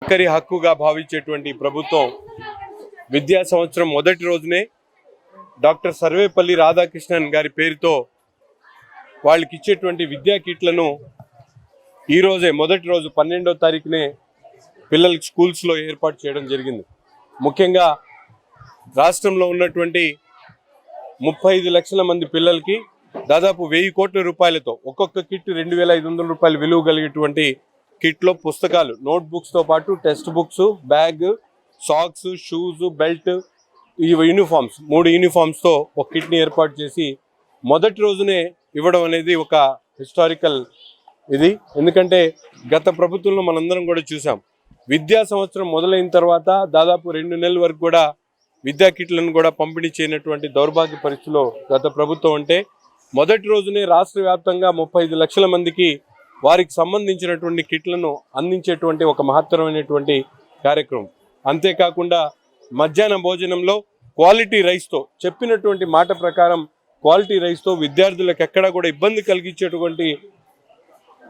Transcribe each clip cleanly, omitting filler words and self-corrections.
ఒక్కరి హక్కుగా భావించేటువంటి ప్రభుత్వం విద్యా సంవత్సరం మొదటి రోజునే డాక్టర్ సర్వేపల్లి రాధాకృష్ణన్ గారి పేరుతో వాళ్ళకి ఇచ్చేటువంటి విద్యా కిట్లను ఈరోజే మొదటి రోజు 12వ తారీఖునే పిల్లలకి స్కూల్స్లో ఏర్పాటు చేయడం జరిగింది. ముఖ్యంగా రాష్ట్రంలో ఉన్నటువంటి 35 లక్షల మంది పిల్లలకి దాదాపు 1000 కోట్ల రూపాయలతో ఒక్కొక్క కిట్ 2500 రూపాయలు విలువ కలిగేటువంటి కిట్లో పుస్తకాలు, నోట్బుక్స్తో పాటు text books, bag, socks, shoes, belt, ఈ యూనిఫామ్స్ 3 యూనిఫామ్స్తో ఒక కిట్ని ఏర్పాటు చేసి మొదటి రోజునే ఇవ్వడం అనేది ఒక హిస్టారికల్ ఇది. ఎందుకంటే గత ప్రభుత్వంలో మనందరం కూడా చూసాం, విద్యా సంవత్సరం మొదలైన తర్వాత దాదాపు 2 నెలల వరకు కూడా విద్యా కిట్లను కూడా పంపిణీ చేయనటువంటి దౌర్భాగ్య పరిస్థితిలో గత ప్రభుత్వం అంటే మొదటి రోజునే రాష్ట్ర వ్యాప్తంగా 35 లక్షల మందికి వారికి సంబంధించినటువంటి కిట్లను అందించేటువంటి ఒక మహత్తరమైనటువంటి కార్యక్రమం. అంతేకాకుండా మధ్యాహ్న భోజనంలో క్వాలిటీ రైస్తో, చెప్పినటువంటి మాట ప్రకారం క్వాలిటీ రైస్తో విద్యార్థులకు ఎక్కడా కూడా ఇబ్బంది కలిగించేటువంటి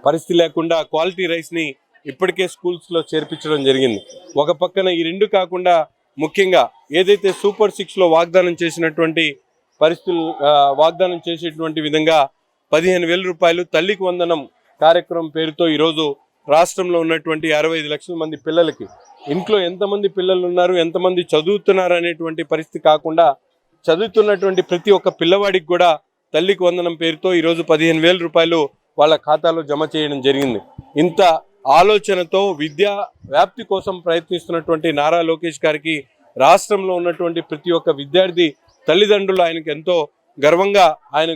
పరిస్థితి లేకుండా క్వాలిటీ రైస్ని ఇప్పటికే స్కూల్స్లో చేర్పించడం జరిగింది. ఒక పక్కన ఈ రెండు కాకుండా ముఖ్యంగా ఏదైతే సూపర్ 6లో వాగ్దానం చేసినటువంటి పరిస్థితులు వాగ్దానం చేసేటువంటి విధంగా 15,000 రూపాయలు తల్లికి వందనం కార్యక్రమం పేరుతో ఈరోజు రాష్ట్రంలో ఉన్నటువంటి 65 లక్షల మంది పిల్లలకి, ఇంట్లో ఎంతమంది పిల్లలు ఉన్నారు, ఎంతమంది చదువుతున్నారు అనేటువంటి పరిస్థితి కాకుండా చదువుతున్నటువంటి ప్రతి ఒక్క పిల్లవాడికి కూడా తల్లికి వందనం పేరుతో ఈరోజు 15,000 రూపాయలు వాళ్ళ ఖాతాలో జమ చేయడం జరిగింది. ఇంత ఆలోచనతో విద్యా వ్యాప్తి కోసం ప్రయత్నిస్తున్నటువంటి నారా లోకేష్ గారికి రాష్ట్రంలో ఉన్నటువంటి ప్రతి ఒక్క విద్యార్థి తల్లిదండ్రులు ఆయనకు ఎంతో గర్వంగా ఆయన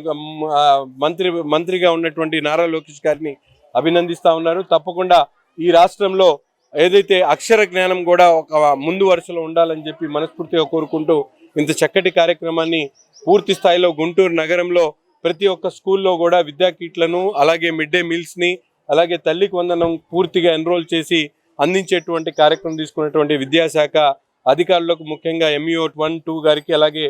మంత్రిగా ఉన్నటువంటి నారా లోకేష్ గారిని అభినందిస్తూ ఉన్నారు. తప్పకుండా ఈ రాష్ట్రంలో ఏదైతే అక్షర జ్ఞానం కూడా ఒక ముందు వరుసలో ఉండాలని చెప్పి మనస్ఫూర్తిగా కోరుకుంటూ ఇంత చక్కటి కార్యక్రమాన్ని పూర్తి స్థాయిలో గుంటూరు నగరంలో ప్రతి ఒక్క స్కూల్లో కూడా విద్యా కిట్లను, అలాగే మిడ్ డే మీల్స్ని, అలాగే తల్లికి వందనం పూర్తిగా ఎన్రోల్ చేసి అందించేటువంటి కార్యక్రమం తీసుకున్నటువంటి విద్యాశాఖ అధికారులకు, ముఖ్యంగా MEO 1, 2 గారికి, అలాగే